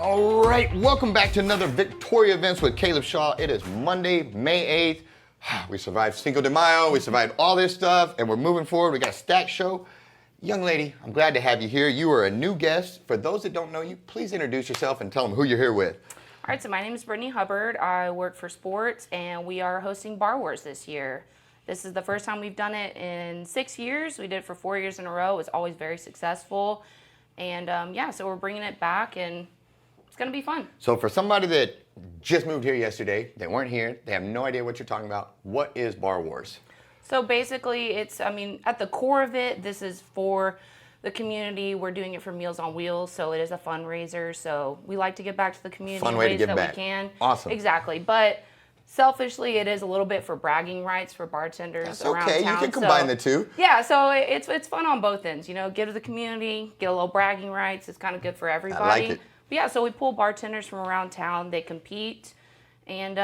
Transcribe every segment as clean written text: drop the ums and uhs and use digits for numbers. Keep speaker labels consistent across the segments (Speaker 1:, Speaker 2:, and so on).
Speaker 1: All right, welcome back to another Victoria Events with Caleb Shaw. It is Monday, May 8th. We survived Cinco de Mayo, we survived all this stuff, and we're moving forward. We got a stacked show. Young lady, I'm glad to have you here. You are a new guest. For those that don't know you, please introduce yourself and tell them who you're here with.
Speaker 2: All right, so my name is Brittany Hubbard. I work for sports, and we are hosting Bar Wars this year. This is the first time we've done it in 6 years. We did it for 4 years in a row. It was always very successful. And so we're bringing it back, and it's going to be fun.
Speaker 1: So for somebody that just moved here yesterday, they weren't here, they have no idea what you're talking about, what is Bar Wars?
Speaker 2: So basically, at the core of it, this is for the community. We're doing it for Meals on Wheels, so it is a fundraiser. So we like to give back to the community
Speaker 1: Fun
Speaker 2: in
Speaker 1: way to
Speaker 2: ways
Speaker 1: give
Speaker 2: that
Speaker 1: back.
Speaker 2: we can.
Speaker 1: Awesome.
Speaker 2: Exactly. But selfishly, it is a little bit for bragging rights for bartenders
Speaker 1: That's
Speaker 2: around
Speaker 1: okay,
Speaker 2: town.
Speaker 1: you can combine the two.
Speaker 2: Yeah, so it's fun on both ends. You know, give to the community, get a little bragging rights. It's kind of good for everybody.
Speaker 1: I like it.
Speaker 2: But yeah, so we pull bartenders from around town. They compete, and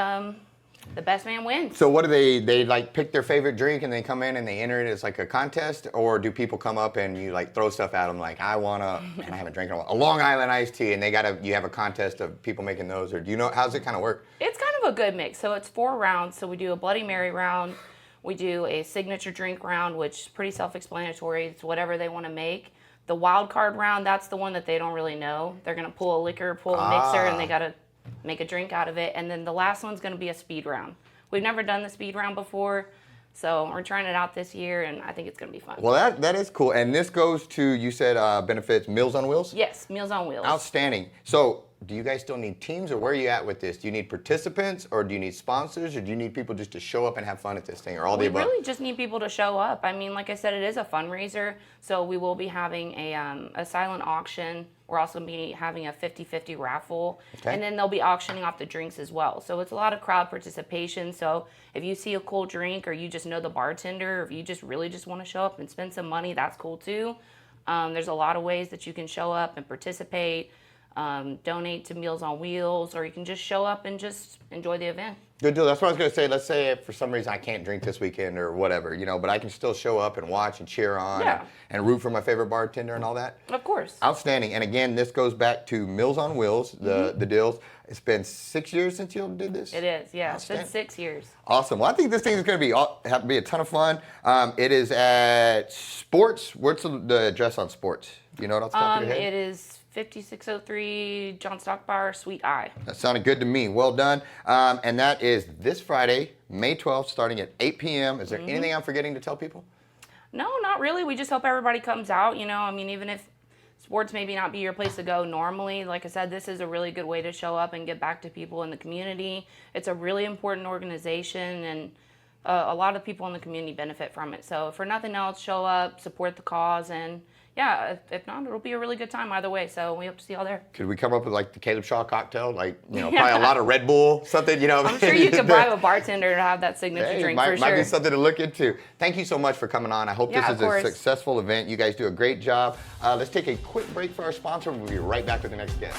Speaker 2: the best man wins.
Speaker 1: So what do they like pick their favorite drink and they come in and they enter it as like a contest, or do people come up and you like throw stuff at them like I haven't drank in a while, a Long Island iced tea, and you have a contest of people making those, or do you know how's it kind of work?
Speaker 2: It's kind of a good mix. So it's 4 rounds. So we do a Bloody Mary round, we do a signature drink round, which is pretty self-explanatory. It's whatever they want to make. The wild card round, that's the one that they don't really know. They're gonna pull a liquor, pull a mixer, and they gotta make a drink out of it. And then the last one's going to be a speed round. We've never done the speed round before, so we're trying it out this year, and I think it's going to be fun.
Speaker 1: Well, that is cool. And this goes to, you said, benefits Meals on Wheels?
Speaker 2: Yes, Meals on Wheels.
Speaker 1: Outstanding. So do you guys still need teams, or where are you at with this? Do you need participants, or do you need sponsors, or do you need people just to show up and have fun at this thing, or all the above?
Speaker 2: We really just need people to show up. I mean, like I said, it is a fundraiser, so we will be having a silent auction. We're also going to be having a 50-50 raffle, and then they'll be auctioning off the drinks as well. So it's a lot of crowd participation. So if you see a cool drink, or you just know the bartender, or if you just really just want to show up and spend some money, that's cool too. There's a lot of ways that you can show up and participate. Donate to Meals on Wheels, or you can just show up and just enjoy the event.
Speaker 1: Good deal. That's what I was going to say. Let's say if for some reason I can't drink this weekend or whatever, but I can still show up and watch and cheer on and root for my favorite bartender and all that.
Speaker 2: Of course.
Speaker 1: Outstanding. And again, this goes back to Meals on Wheels, the deals. It's been 6 years since you did this?
Speaker 2: It is, yeah. It's been 6 years.
Speaker 1: Awesome. Well, I think this thing is going to have to be a ton of fun. It is at Sports. What's the address on Sports? Do you know what off the top of your head?
Speaker 2: It is 5603 John Stockbar, Suite I.
Speaker 1: That sounded good to me. Well done. And that is this Friday, May 12th, starting at 8 p.m. Is there anything I'm forgetting to tell people?
Speaker 2: No, not really. We just hope everybody comes out. Even if sports maybe not be your place to go normally, like I said, this is a really good way to show up and get back to people in the community. It's a really important organization, and a lot of people in the community benefit from it. So for nothing else, show up, support the cause, and yeah, if not, it'll be a really good time either way. So we hope to see y'all there.
Speaker 1: Could we come up with like the Caleb Shaw cocktail? Like, probably a lot of Red Bull, something,
Speaker 2: I'm sure you could bribe a bartender to have that signature drink for sure.
Speaker 1: Might be something to look into. Thank you so much for coming on. I hope this is a successful event. You guys do a great job. Let's take a quick break for our sponsor. We'll be right back with the next guest.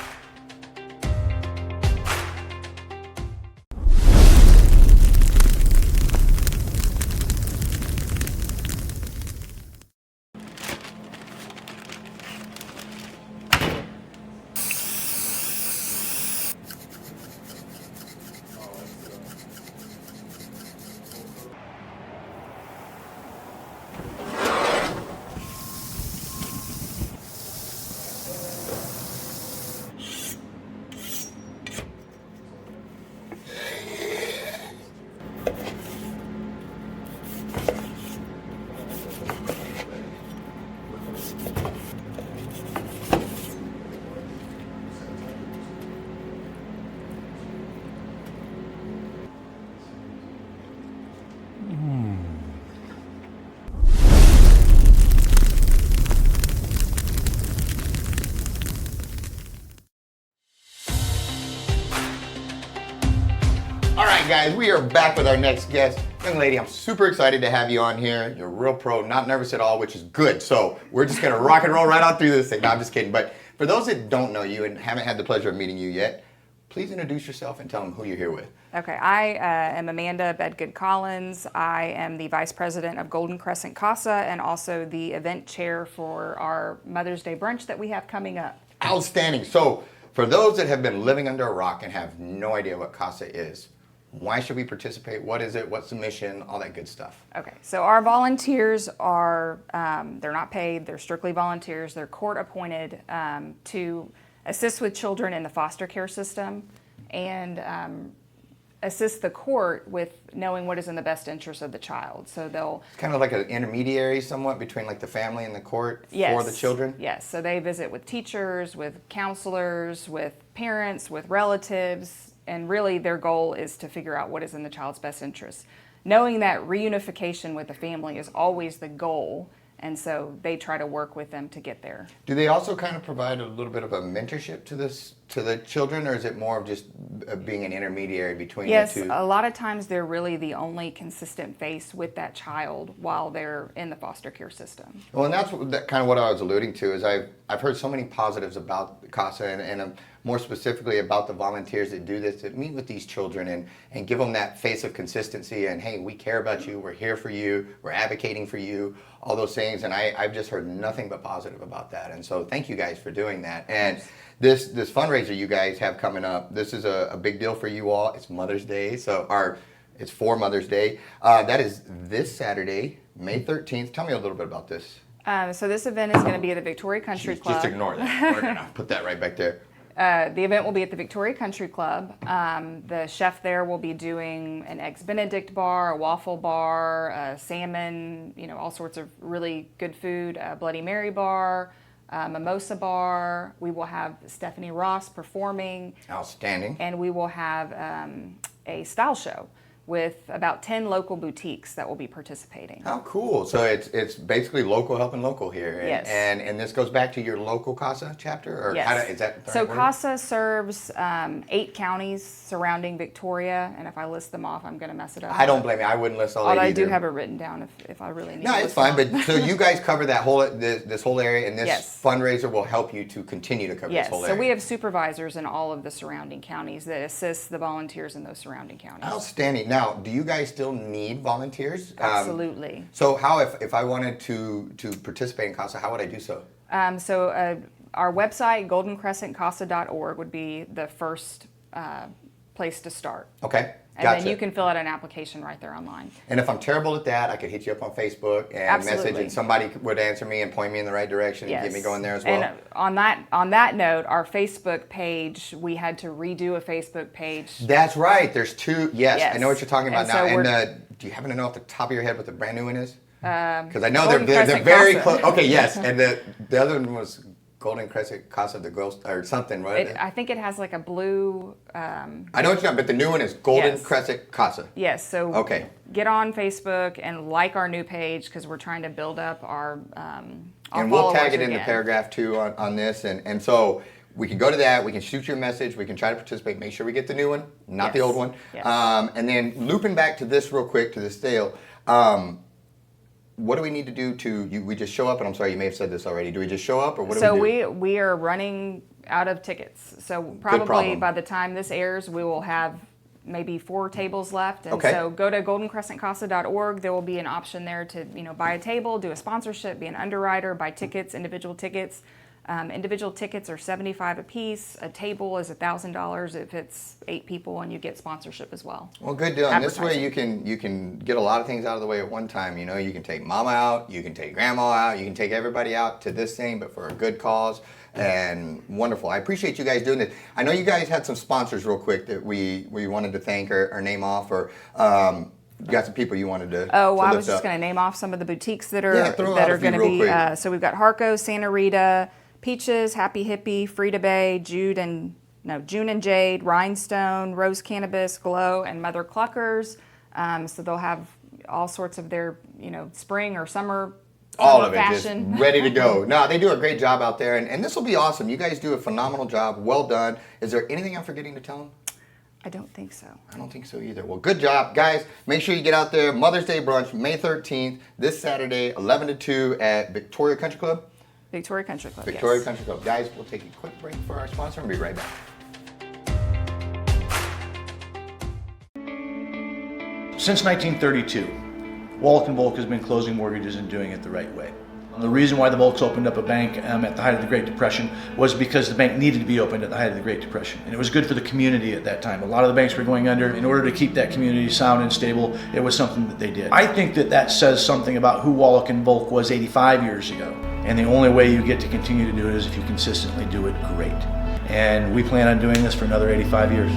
Speaker 1: All right, guys, we are back with our next guest. Young lady, I'm super excited to have you on here. You're a real pro, not nervous at all, which is good. So we're just gonna rock and roll right on through this thing. No, I'm just kidding. But for those that don't know you and haven't had the pleasure of meeting you yet, please introduce yourself and tell them who you're here with.
Speaker 3: Okay, I am Amanda Bedgood-Collins. I am the Vice President of Golden Crescent CASA and also the event chair for our Mother's Day brunch that we have coming up.
Speaker 1: Outstanding. So for those that have been living under a rock and have no idea what CASA is, why should we participate? What is it? What's the mission? All that good stuff.
Speaker 3: Okay, so our volunteers are, they're not paid, they're strictly volunteers. They're court appointed to assist with children in the foster care system and assist the court with knowing what is in the best interest of the child. So they'll...
Speaker 1: It's kind of like an intermediary somewhat between like the family and the court for the children?
Speaker 3: Yes, so they visit with teachers, with counselors, with parents, with relatives, and really their goal is to figure out what is in the child's best interest. Knowing that reunification with the family is always the goal, and so they try to work with them to get there.
Speaker 1: Do they also kind of provide a little bit of a mentorship to the children, or is it more of just being an intermediary between the two?
Speaker 3: Yes, a lot of times they're really the only consistent face with that child while they're in the foster care system.
Speaker 1: Well, and that's kind of what I was alluding to. Is I've heard so many positives about CASA and more specifically about the volunteers that do this, that meet with these children and give them that face of consistency and, hey, we care about you, we're here for you, we're advocating for you, all those things. And I've just heard nothing but positive about that. And so thank you guys for doing that. And this fundraiser you guys have coming up, this is a big deal for you all. It's Mother's Day, it's for Mother's Day. That is this Saturday, May 13th. Tell me a little bit about this.
Speaker 3: So this event is going to be at the Victoria Country Club.
Speaker 1: Just ignore that. We're going to put that right back there.
Speaker 3: The event will be at the Victoria Country Club. The chef there will be doing an Eggs Benedict bar, a waffle bar, a salmon, all sorts of really good food, a Bloody Mary bar, mimosa bar. We will have Stephanie Ross performing.
Speaker 1: Outstanding.
Speaker 3: And we will have a style show with about 10 local boutiques that will be participating.
Speaker 1: How cool. So it's basically local helping local here. And,
Speaker 3: yes.
Speaker 1: And this goes back to your local CASA chapter? Or
Speaker 3: yes.
Speaker 1: Is that the
Speaker 3: so
Speaker 1: right word?
Speaker 3: CASA serves 8 counties surrounding Victoria, and if I list them off, I'm going to mess it up.
Speaker 1: I don't blame you. I wouldn't list all 8
Speaker 3: Although I
Speaker 1: either.
Speaker 3: do have it written down if I really need
Speaker 1: No,
Speaker 3: to.
Speaker 1: it's fine. But so you guys cover that whole this whole area, and this
Speaker 3: yes.
Speaker 1: fundraiser will help you to continue to cover
Speaker 3: yes.
Speaker 1: this whole area.
Speaker 3: So we have supervisors in all of the surrounding counties that assist the volunteers in those surrounding counties.
Speaker 1: Outstanding. Now, do you guys still need volunteers?
Speaker 3: Absolutely.
Speaker 1: So how, if I wanted to participate in CASA, how would I do so?
Speaker 3: Our website, goldencrescentcasa.org, would be the first place to start.
Speaker 1: Okay.
Speaker 3: And
Speaker 1: Gotcha.
Speaker 3: then you can fill out an application right there online.
Speaker 1: And if I'm terrible at that, I could hit you up on Facebook and
Speaker 3: Absolutely.
Speaker 1: message, and somebody would answer me and point me in the right direction
Speaker 3: Yes.
Speaker 1: and get me going there as well.
Speaker 3: And on that note, our Facebook page, we had to redo a Facebook page.
Speaker 1: That's right. There's 2. Yes,
Speaker 3: Yes.
Speaker 1: I know what you're talking about
Speaker 3: And
Speaker 1: now.
Speaker 3: so
Speaker 1: And do you happen to know off the top of your head what the brand new one is? Because I know
Speaker 3: Golden
Speaker 1: they're
Speaker 3: Crescent
Speaker 1: very
Speaker 3: CASA.
Speaker 1: close. Okay, yes. And the other one was Golden Crescent CASA, the girls or something, right?
Speaker 3: I think it has like a blue.
Speaker 1: I know what you're talking, but the new one is Golden
Speaker 3: Yes.
Speaker 1: Crescent CASA.
Speaker 3: Yes. So
Speaker 1: Okay.
Speaker 3: get on Facebook and like our new page because we're trying to build up our
Speaker 1: And we'll tag it in the
Speaker 3: again.
Speaker 1: paragraph too on this, and so we can go to that. We can shoot your message. We can try to participate. Make sure we get the new one, not the
Speaker 3: Yes.
Speaker 1: old one.
Speaker 3: Yes.
Speaker 1: And then looping back to this real quick to this sale. What do we need to do we just show up? And I'm sorry, you may have said this already. Do we just show up, or what do
Speaker 3: So
Speaker 1: we do?
Speaker 3: we are running out of tickets. So probably
Speaker 1: problem.
Speaker 3: by the time this airs, we will have maybe 4 tables left. And
Speaker 1: Okay.
Speaker 3: so go to goldencrescentcasa.org. There will be an option there to buy a table, do a sponsorship, be an underwriter, buy tickets, individual tickets. Individual tickets are $75 a piece. A table is $1,000 if it's 8 people, and you get sponsorship as well.
Speaker 1: Well, good deal. And this way
Speaker 3: Advertising.
Speaker 1: you can get a lot of things out of the way at one time. You can take mama out, you can take grandma out, you can take everybody out to this thing, but for a good cause. And wonderful. I appreciate you guys doing this. I know you guys had some sponsors real quick that we wanted to thank or name off, or you got some people you wanted to
Speaker 3: Oh, well, I
Speaker 1: lift
Speaker 3: was just
Speaker 1: up.
Speaker 3: going to name off some of the boutiques that
Speaker 1: Yeah,
Speaker 3: are
Speaker 1: throw out a few
Speaker 3: going to
Speaker 1: real
Speaker 3: be.
Speaker 1: quick.
Speaker 3: So we've got Harco, Santa Rita, Peaches, Happy Hippie, Frida Bay, June and Jade, Rhinestone, Rose Cannabis, Glow, and Mother Cluckers. So they'll have all sorts of their spring or summer.
Speaker 1: All of it
Speaker 3: fashion.
Speaker 1: just ready to go. No, they do a great job out there, and this will be awesome. You guys do a phenomenal job. Well done. Is there anything I'm forgetting to tell them?
Speaker 3: I don't think so.
Speaker 1: I don't think so either. Well, good job, guys. Make sure you get out there. Mother's Day brunch, May 13th, this Saturday, 11 to 2 at Victoria Country Club.
Speaker 3: Victoria Country Club.
Speaker 1: Victoria
Speaker 3: yes.
Speaker 1: Country Club. Guys, we'll take a quick break for our sponsor and be right back.
Speaker 4: Since 1932, Wallach & Volk has been closing mortgages and doing it the right way. The reason why the Volks opened up a bank at the height of the Great Depression was because the bank needed to be opened at the height of the Great Depression. And it was good for the community at that time. A lot of the banks were going under. In order to keep that community sound and stable, it was something that they did. I think that says something about who Wallach & Volk was 85 years ago. And the only way you get to continue to do it is if you consistently do it great. And we plan on doing this for another 85 years.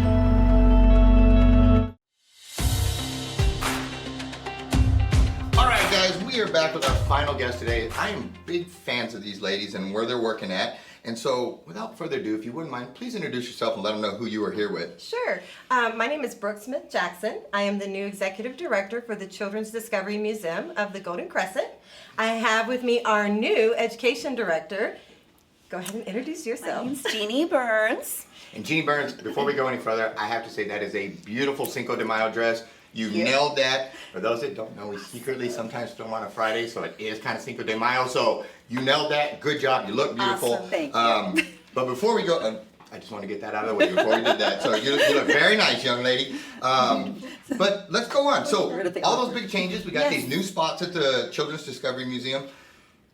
Speaker 1: We are back with our final guest today. I am big fans of these ladies and where they're working at. And so, without further ado, if you wouldn't mind, please introduce yourself and let them know who you are here with.
Speaker 5: Sure. My name is Brooke Smith-Jackson. I am the new Executive Director for the Children's Discovery Museum of the Golden Crescent. I have with me our new Education Director. Go ahead and introduce yourself.
Speaker 6: My name's Jeanie Burns.
Speaker 1: And Jeanie Burns, before we go any further, I have to say that is a beautiful Cinco de Mayo dress. You nailed that. For those that don't know, we secretly sometimes film on a Friday, so it is kind of Cinco de Mayo. So you nailed that. Good job. You look beautiful.
Speaker 6: Awesome. Thank you.
Speaker 1: But before we go, I just want to get that out of the way before we did that. So you look very nice, young lady. But let's go on. So all those big changes, we got these new spots at the Children's Discovery Museum.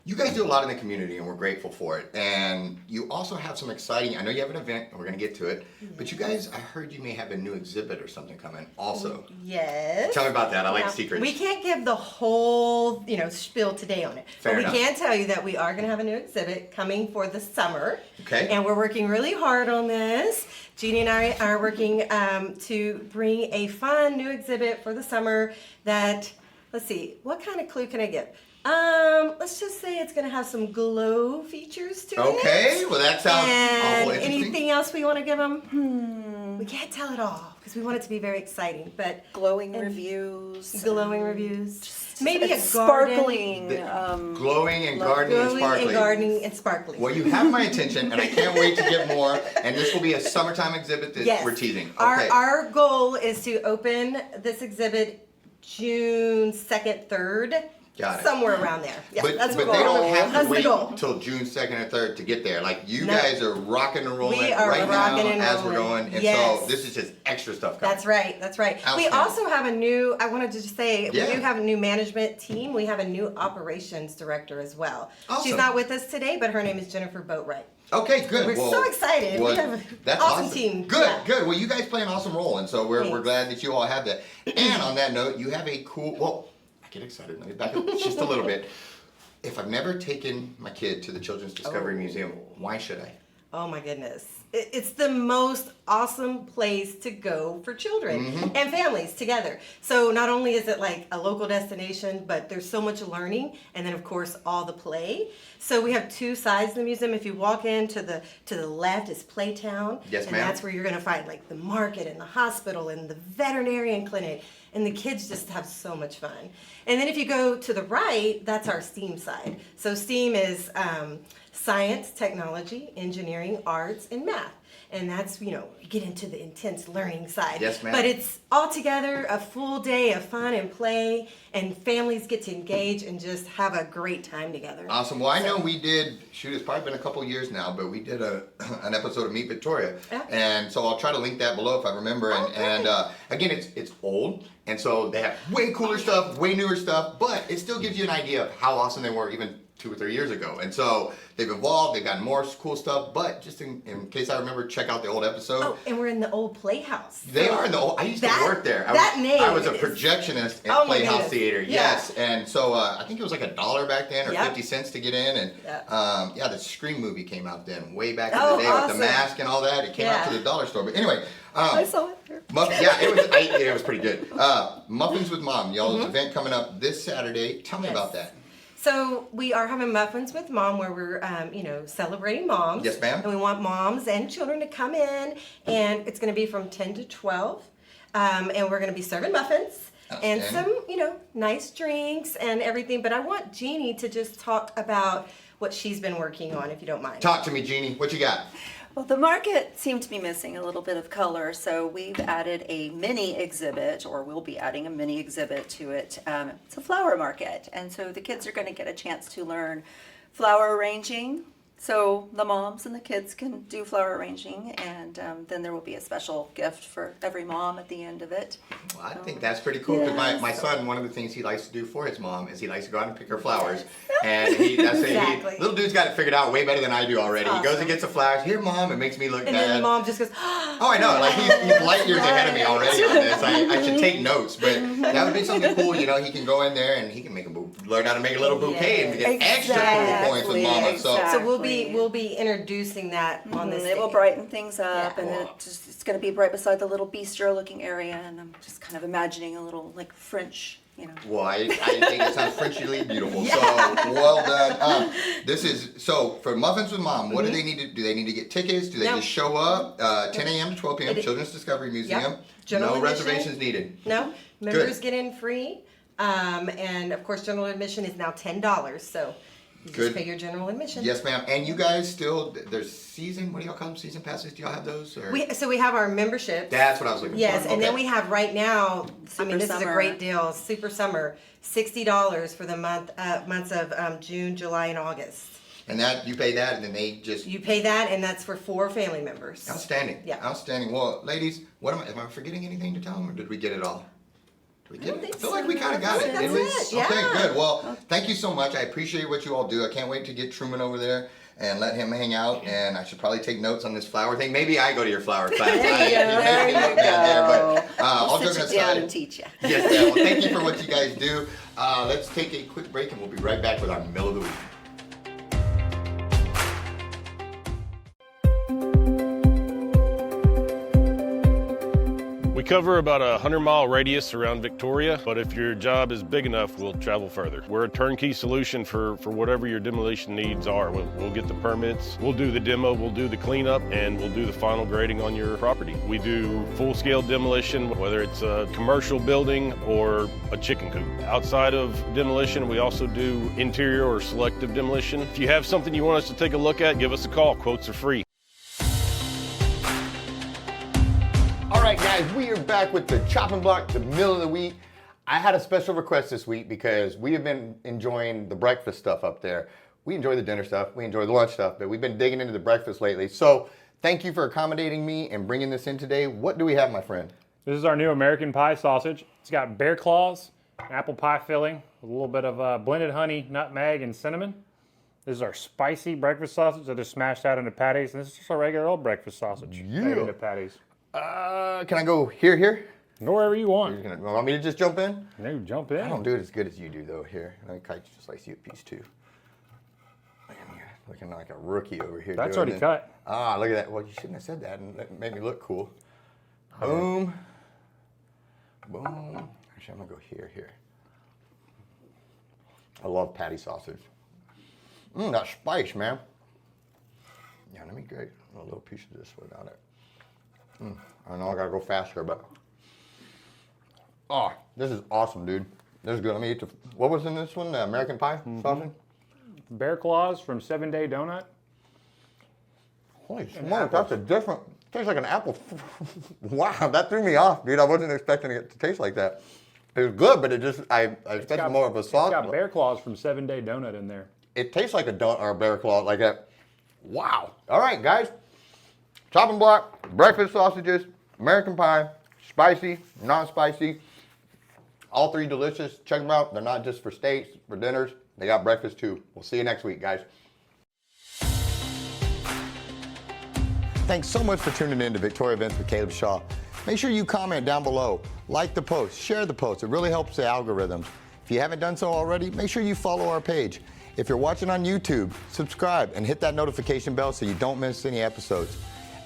Speaker 1: You guys do a lot in the community, and we're grateful for it. And you also have some exciting, I know you have an event, and we're going to get to it, but you guys, I heard you may have a new exhibit or something coming also.
Speaker 5: Yes.
Speaker 1: Tell me about that. I like secrets.
Speaker 5: We can't give the whole, spiel today on it.
Speaker 1: Fair
Speaker 5: but
Speaker 1: enough.
Speaker 5: we can tell you that we are going to have a new exhibit coming for the summer.
Speaker 1: Okay.
Speaker 5: And we're working really hard on this. Jeannie and I are working to bring a fun new exhibit for the summer that, let's see, what kind of clue can I give? Let's just say it's going to have some glow features to it.
Speaker 1: Okay, well that sounds
Speaker 5: And
Speaker 1: awful interesting.
Speaker 5: anything else we want to give them? We can't tell it all because we want it to be very exciting. But
Speaker 6: Glowing reviews.
Speaker 5: glowing reviews, maybe a garden.
Speaker 6: Sparkling.
Speaker 1: Glowing and gardening and
Speaker 5: Glowing
Speaker 1: sparkling.
Speaker 5: and gardening and sparkling.
Speaker 1: Well, you have my attention, and I can't wait to get more. And this will be a summertime exhibit that
Speaker 5: Yes.
Speaker 1: we're teasing. Okay.
Speaker 5: Our goal is to open this exhibit June 2nd, 3rd.
Speaker 1: Got it.
Speaker 5: Somewhere around there. Yeah,
Speaker 1: But
Speaker 5: that's
Speaker 1: they
Speaker 5: the goal.
Speaker 1: don't have
Speaker 5: That's
Speaker 1: to
Speaker 5: the
Speaker 1: wait
Speaker 5: goal.
Speaker 1: until June 2nd or 3rd to get there. Like, you
Speaker 5: No.
Speaker 1: guys are rocking and rolling
Speaker 5: We are
Speaker 1: right
Speaker 5: rocking
Speaker 1: now
Speaker 5: and
Speaker 1: as we're
Speaker 5: rolling.
Speaker 1: going. And
Speaker 5: Yes.
Speaker 1: so this is just extra stuff coming.
Speaker 5: That's right. That's right. We
Speaker 1: Outstanding.
Speaker 5: also have a new, I wanted to just say,
Speaker 1: Yeah.
Speaker 5: we do have a new management team. We have a new operations director as well.
Speaker 1: Awesome.
Speaker 5: She's not with us today, but her name is Jennifer Boatwright.
Speaker 1: Okay, good.
Speaker 5: We're so excited. We have an
Speaker 1: that's
Speaker 5: awesome team.
Speaker 1: Good,
Speaker 5: Yeah.
Speaker 1: good. Well, you guys play an awesome role, and so we're
Speaker 5: Thanks.
Speaker 1: glad that you all have that. And on that note, you have a cool, well, I get excited. Let me back up just a little bit. If I've never taken my kid to the Children's Discovery Museum, why should I?
Speaker 5: Oh my goodness. It's the most awesome place to go for children and families together. So not only is it like a local destination, but there's so much learning, and then of course all the play. So we have two sides of the museum. If you walk in to the left is Playtown.
Speaker 1: Yes,
Speaker 5: and
Speaker 1: ma'am.
Speaker 5: that's where you're gonna find like the market and the hospital and the veterinarian clinic. And the kids just have so much fun. And then if you go to the right, that's our STEAM side. So STEAM is science, technology, engineering, arts, and math. And that's, you get into the intense learning side.
Speaker 1: Yes, ma'am.
Speaker 5: But it's all together a full day of fun and play, and families get to engage and just have a great time together.
Speaker 1: Awesome. Well, I know we did, it's probably been a couple years now, but we did an episode of Meet Victoria.
Speaker 5: Yeah.
Speaker 1: And so I'll try to link that below if I remember. And again, it's old. And so they have way cooler stuff, way newer stuff, but it still gives you an idea of how awesome they were even 2 or 3 years ago. And so they've evolved, they've gotten more cool stuff, but just in case I remember, check out the old episode.
Speaker 5: Oh, and we're in the old Playhouse.
Speaker 1: They are in the old, I used to work there.
Speaker 5: That
Speaker 1: I was a
Speaker 5: name is-
Speaker 1: projectionist at
Speaker 5: Oh my
Speaker 1: Playhouse
Speaker 5: goodness.
Speaker 1: Theater,
Speaker 5: Yeah.
Speaker 1: yes. And so I think it was like $1 back then or
Speaker 5: Yep.
Speaker 1: 50 cents to get in. And
Speaker 5: Yep.
Speaker 1: the Scream movie came out then, way back in
Speaker 5: Oh,
Speaker 1: the day with
Speaker 5: awesome.
Speaker 1: the mask and all that. It came out
Speaker 5: Yeah.
Speaker 1: to the dollar store. But anyway,
Speaker 6: I saw it there.
Speaker 1: it was pretty good. Muffins with Mom, y'all's event coming up this Saturday. Tell me
Speaker 5: Yes.
Speaker 1: about that.
Speaker 5: So we are having Muffins with Mom, where we're, celebrating moms.
Speaker 1: Yes, ma'am.
Speaker 5: And we want moms and children to come in, and it's going to be from 10 to 12, and we're going to be serving muffins and some, nice drinks and everything. But I want Jeannie to just talk about what she's been working on, if you don't mind.
Speaker 1: Talk to me, Jeannie. What you got?
Speaker 6: Well, the market seemed to be missing a little bit of color, so we've added a mini exhibit, or we'll be adding a mini exhibit to it. It's a flower market, and so the kids are going to get a chance to learn flower arranging, So the moms and the kids can do flower arranging, and then there will be a special gift for every mom at the end of it.
Speaker 1: Well, I think that's pretty cool because
Speaker 6: Yeah,
Speaker 1: my
Speaker 6: so-
Speaker 1: son, one of the things he likes to do for his mom is he likes to go out and pick her flowers. And
Speaker 5: Exactly.
Speaker 1: little dude's got it figured out way better than I do already. He goes and gets the flowers. Here, Mom. It makes me look
Speaker 5: And
Speaker 1: bad.
Speaker 5: then the mom just goes,
Speaker 1: Oh, I know. Like he's light years ahead of me already on this. I should take notes, but that would be something cool. You know, he can go in there and he can learn how to make a little bouquet and get extra cool points with Mama.
Speaker 6: Exactly.
Speaker 5: So we'll be introducing that on this.
Speaker 6: It will
Speaker 5: day.
Speaker 6: brighten things up,
Speaker 5: Yeah.
Speaker 6: and it's going to be right beside the little bistro-looking area, and I'm just kind of imagining a little like French, you know.
Speaker 1: Well, I think it sounds Frenchly beautiful. So well done. This is so for Muffins with Mom. What do they need to do? They need to get tickets? Do they
Speaker 5: No.
Speaker 1: just show up? 10 a.m. to 12 p.m. Children's Discovery Museum.
Speaker 5: General
Speaker 1: No
Speaker 5: admission.
Speaker 1: reservations needed.
Speaker 5: No, members get in free. And of course, general admission is now $10. So you
Speaker 1: Good.
Speaker 5: just pay your general admission.
Speaker 1: Yes, ma'am. And you guys still there's season. What do y'all call them? Season passes? Do y'all have those? Or?
Speaker 5: So we have our membership.
Speaker 1: That's what I was looking
Speaker 5: Yes,
Speaker 1: for.
Speaker 5: and then
Speaker 1: Okay.
Speaker 5: we have right now.
Speaker 6: Super
Speaker 5: this is a
Speaker 6: summer.
Speaker 5: great deal. Super summer, $60 for the months of June, July, and August.
Speaker 1: And that you pay that, and then they just
Speaker 5: You pay that, and that's for 4 family members.
Speaker 1: outstanding.
Speaker 5: Yeah.
Speaker 1: Outstanding. Well, ladies, am I forgetting anything to tell them, or did we get it all? Did we get
Speaker 5: don't
Speaker 1: it? I
Speaker 5: think
Speaker 1: feel
Speaker 5: so.
Speaker 1: like we kind of got it.
Speaker 5: That's
Speaker 1: didn't we?
Speaker 5: it,
Speaker 1: Okay,
Speaker 5: yeah.
Speaker 1: good. Well, thank you so much. I appreciate what you all do. I can't wait to get Truman over there and let him hang out. And I should probably take notes on this flower thing. Maybe I go to your flower class. You make me look bad there, but all
Speaker 6: I'll
Speaker 1: joking
Speaker 6: sit you down and
Speaker 1: aside.
Speaker 6: teach you.
Speaker 1: Yes, ma'am. Well, thank you for what you guys do. Let's take a quick break, and we'll be right back with our Mill of the Week.
Speaker 7: We cover about a 100-mile radius around Victoria, but if your job is big enough, we'll travel further. We're a turnkey solution for whatever your demolition needs are. We'll get the permits, we'll do the demo, we'll do the cleanup, and we'll do the final grading on your property. We do full-scale demolition, whether it's a commercial building or a chicken coop. Outside of demolition, we also do interior or selective demolition. If you have something you want us to take a look at, give us a call. Quotes are free.
Speaker 1: All right, guys, we are back with the chopping block, the Mill of the Week. I had a special request this week because we have been enjoying the breakfast stuff up there. We enjoy the dinner stuff, we enjoy the lunch stuff, but we've been digging into the breakfast lately. So thank you for accommodating me and bringing this in today. What do we have, my friend?
Speaker 8: This is our new American pie sausage. It's got bear claws, apple pie filling, with a little bit of blended honey, nutmeg, and cinnamon. This is our spicy breakfast sausage that is smashed out into patties. And this is just a regular old breakfast sausage made into patties.
Speaker 1: Can I go here?
Speaker 8: Go wherever you want.
Speaker 1: You're gonna want me to just jump in?
Speaker 8: No, jump in.
Speaker 1: I don't do it as good as you do, though, here. I kite just like you a piece, too. Man, you're looking like a rookie over here.
Speaker 8: That's
Speaker 1: doing
Speaker 8: already
Speaker 1: this.
Speaker 8: cut.
Speaker 1: Ah, look at that. Well, you shouldn't have said that, and that made me look cool. Boom. Boom. Actually, I'm going to go here. I love patty sausage. That spice, man. Yeah, let me get a little piece of this without it. I know I got to go faster, but... Oh, this is awesome, dude. This is good. Let me eat the... What was in this one? The American pie sausage?
Speaker 8: Bear claws from 7 Day Donut.
Speaker 1: Holy smokes, that's a different... Tastes like an apple. Wow, that threw me off, dude. I wasn't expecting it to taste like that. It was good, but it just... I expected more of a sauce.
Speaker 8: It's got bear claws from 7 Day Donut in there.
Speaker 1: It tastes like a donut or a bear claw, like that. Wow. All right, guys. Chopping block, breakfast sausages, American pie, spicy, non-spicy. All three delicious. Check them out. They're not just for steaks, for dinners. They got breakfast too. We'll see you next week, guys. Thanks so much for tuning in to Victoria Events with Caleb Shaw. Make sure you comment down below, like the post, share the post. It really helps the algorithms. If you haven't done so already, make sure you follow our page. If you're watching on YouTube, subscribe and hit that notification bell so you don't miss any episodes.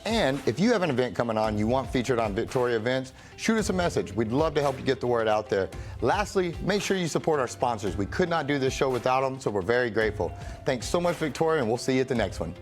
Speaker 1: And if you have an event coming on you want featured on Victoria Events, shoot us a message. We'd love to help you get the word out there. Lastly, make sure you support our sponsors. We could not do this show without them, so we're very grateful. Thanks so much, Victoria, and we'll see you at the next one.